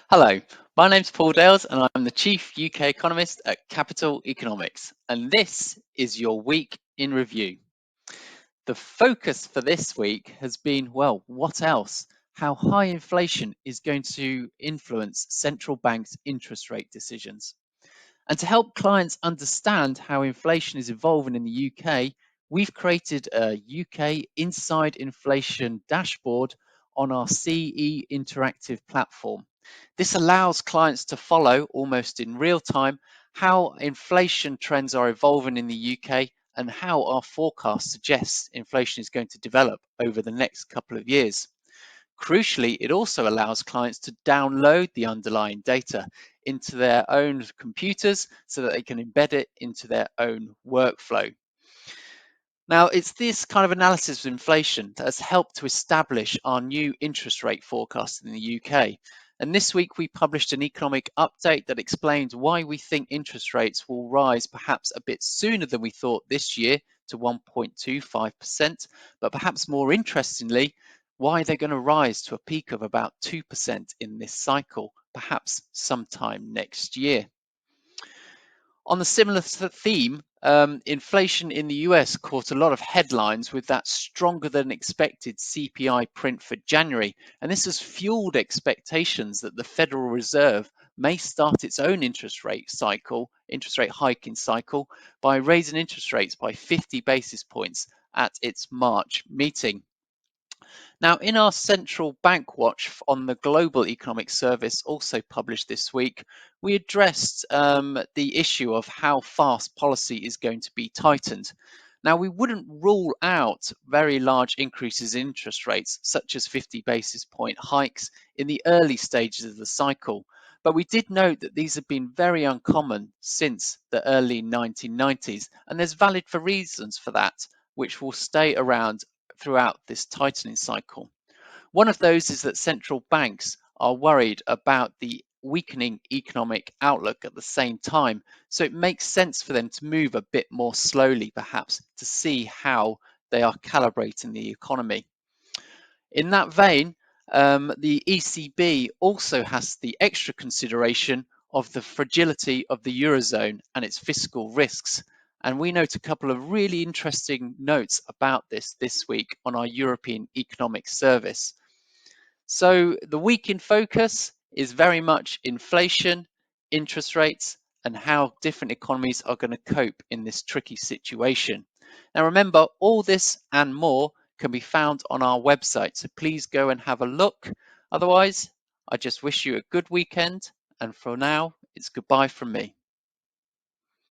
Hello, my name's Paul Dales and I'm the Chief UK Economist at Capital Economics, and this is your week in review. The focus for this week has been, well, what else? How high inflation is going to influence central banks' interest rate decisions. And to help clients understand how inflation is evolving in the UK, we've created a UK Inside Inflation dashboard on our CE Interactive platform. This allows clients to follow almost in real time how inflation trends are evolving in the UK and how our forecast suggests inflation is going to develop over the next couple of years. Crucially, it also allows clients to download the underlying data into their own computers so that they can embed it into their own workflow. Now, it's this kind of analysis of inflation that has helped to establish our new interest rate forecast in the UK. And this week we published an economic update that explains why we think interest rates will rise perhaps a bit sooner than we thought this year to 1.25%, but perhaps more interestingly, why they're going to rise to a peak of about 2% in this cycle, perhaps sometime next year. On a similar theme, inflation in the US caught a lot of headlines with that stronger than expected CPI print for January. And this has fueled expectations that the Federal Reserve may start its own interest rate hiking cycle, by raising interest rates by 50 basis points at its March meeting. Now, in our central bank watch on the Global Economic Service, also published this week, we addressed the issue of how fast policy is going to be tightened. Now, we wouldn't rule out very large increases in interest rates, such as 50 basis point hikes in the early stages of the cycle. But we did note that these have been very uncommon since the early 1990s, and there's valid for reasons for that, which will stay around throughout this tightening cycle. One of those is that central banks are worried about the weakening economic outlook at the same time. So it makes sense for them to move a bit more slowly, perhaps, to see how they are calibrating the economy. In that vein, the ECB also has the extra consideration of the fragility of the Eurozone and its fiscal risks. And we note a couple of really interesting notes about this week on our European Economic Service. So the week in focus is very much inflation, interest rates, and how different economies are going to cope in this tricky situation. Now remember, all this and more can be found on our website, so please go and have a look. Otherwise, I just wish you a good weekend, and for now, it's goodbye from me.